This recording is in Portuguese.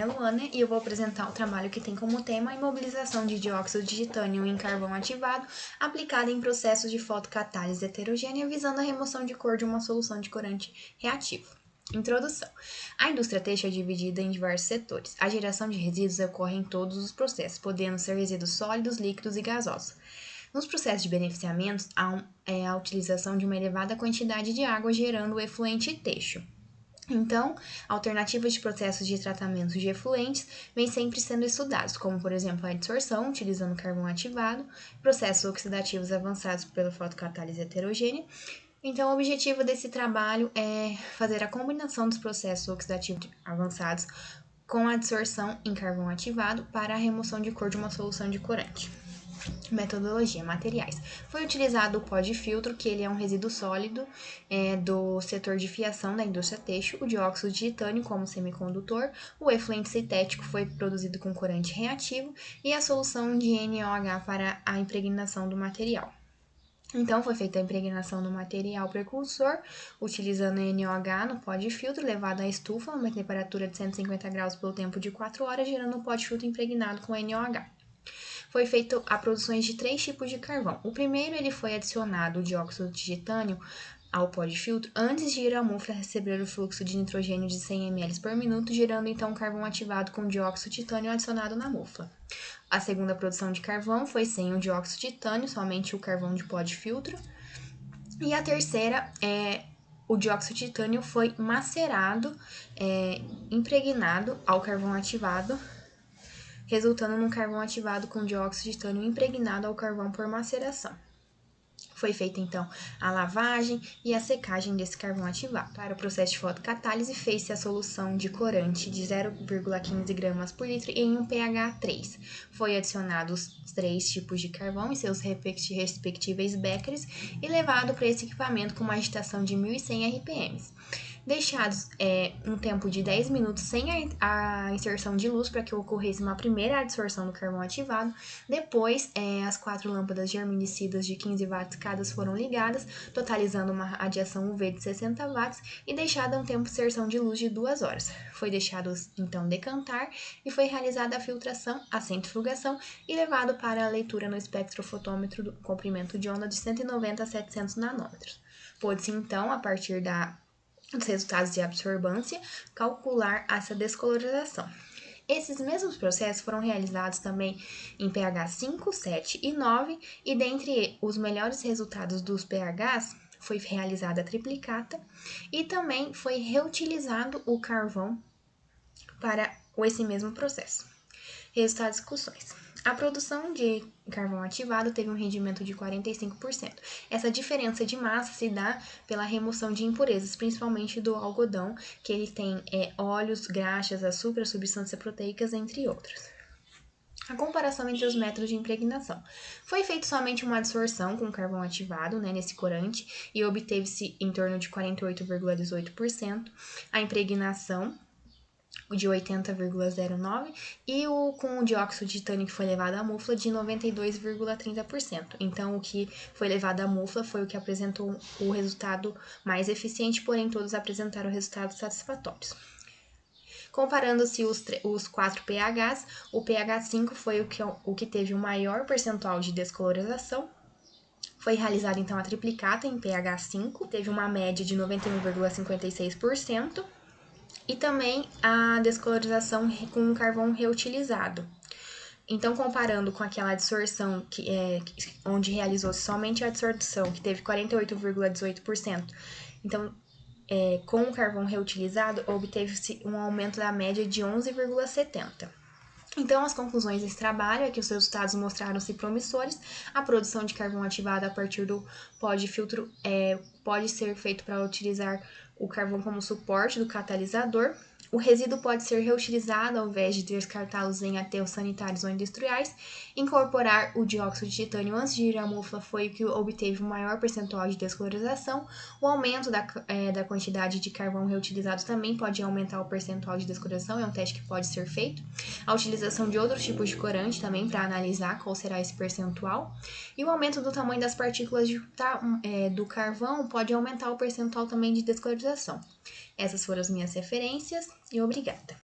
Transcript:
Luana e eu vou apresentar o trabalho que tem como tema a imobilização de dióxido de titânio em carvão ativado aplicada em processos de fotocatálise heterogênea visando a remoção de cor de uma solução de corante reativo. Introdução. A indústria têxtil é dividida em diversos setores. A geração de resíduos ocorre em todos os processos, podendo ser resíduos sólidos, líquidos e gasosos. Nos processos de beneficiamento, há a utilização de uma elevada quantidade de água gerando o efluente têxtil. Então, alternativas de processos de tratamento de efluentes vêm sempre sendo estudados, como, por exemplo, a adsorção, utilizando carvão ativado, processos oxidativos avançados pela fotocatálise heterogênea. Então, o objetivo desse trabalho é fazer a combinação dos processos oxidativos avançados com a adsorção em carvão ativado para a remoção de cor de uma solução de corante. Metodologia, materiais. Foi utilizado o pó de filtro, que ele é um resíduo sólido do setor de fiação da indústria têxtil, o dióxido de titânio como semicondutor, o efluente sintético foi produzido com corante reativo e a solução de NOH para a impregnação do material. Então, foi feita a impregnação do material precursor, utilizando NOH no pó de filtro, levado à estufa a uma temperatura de 150 graus pelo tempo de 4 horas, gerando o pó de filtro impregnado com NOH. Foi feita a produção de 3 tipos de carvão. O primeiro, ele foi adicionado o dióxido de titânio ao pó de filtro antes de ir à mufla receber o fluxo de nitrogênio de 100 ml por minuto, gerando então carvão ativado com dióxido de titânio adicionado na mufla. A segunda produção de carvão foi sem o dióxido de titânio, somente o carvão de pó de filtro. E a terceira o dióxido de titânio foi macerado, impregnado ao carvão ativado, resultando num carvão ativado com dióxido de titânio impregnado ao carvão por maceração. Foi feita, então, a lavagem e a secagem desse carvão ativado. Para o processo de fotocatálise, fez-se a solução de corante de 0,15 gramas por litro em um pH 3. Foi adicionado os 3 tipos de carvão e seus respectivos becquerels e levado para esse equipamento com uma agitação de 1.100 RPM. Deixados um tempo de 10 minutos sem a inserção de luz para que ocorresse uma primeira adsorção do carvão ativado. Depois, as 4 lâmpadas germinicidas de 15 watts cada foram ligadas, totalizando uma radiação UV de 60 watts e deixada um tempo de inserção de luz de 2 horas. Foi deixado, então, decantar e foi realizada a filtração, a centrifugação e levado para a leitura no espectrofotômetro do comprimento de onda de 190 a 700 nanômetros. Pôde-se, então, a partir dos resultados de absorvância, calcular essa descolorização. Esses mesmos processos foram realizados também em pH 5, 7 e 9, e dentre os melhores resultados dos pHs, foi realizada a triplicata e também foi reutilizado o carvão para esse mesmo processo. Resultados e discussões. A produção de carvão ativado teve um rendimento de 45%. Essa diferença de massa se dá pela remoção de impurezas, principalmente do algodão, que ele tem óleos, graxas, açúcar, substâncias proteicas, entre outros. A comparação entre os métodos de impregnação. Foi feita somente uma adsorção com carvão ativado nesse corante e obteve-se em torno de 48,18%. A impregnação de 80,09% e com o dióxido de titânio que foi levado à mufla de 92,30%. Então, o que foi levado à mufla foi o que apresentou o resultado mais eficiente, porém todos apresentaram resultados satisfatórios. Comparando-se os 4 pHs, o pH 5 foi o que teve o maior percentual de descolorização. Foi realizada, então, a triplicata em pH 5, teve uma média de 91,56%. E também a descolorização com carvão reutilizado. Então, comparando com aquela adsorção onde realizou-se somente a adsorção, que teve 48,18%, então, com o carvão reutilizado, obteve-se um aumento da média de 11,70%. Então, as conclusões desse trabalho é que os resultados mostraram-se promissores. A produção de carvão ativado a partir do pó de filtro pode ser feito para utilizar o carvão como suporte do catalisador. O resíduo pode ser reutilizado ao invés de descartá-los em aterros sanitários ou industriais. Incorporar o dióxido de titânio antes de ir à mufla foi o que obteve o maior percentual de descolorização. O aumento da quantidade de carvão reutilizado também pode aumentar o percentual de descolorização, é um teste que pode ser feito. A utilização de outros tipos de corante também para analisar qual será esse percentual. E o aumento do tamanho das partículas do carvão pode aumentar o percentual também de descolorização. Essas foram as minhas referências e obrigada.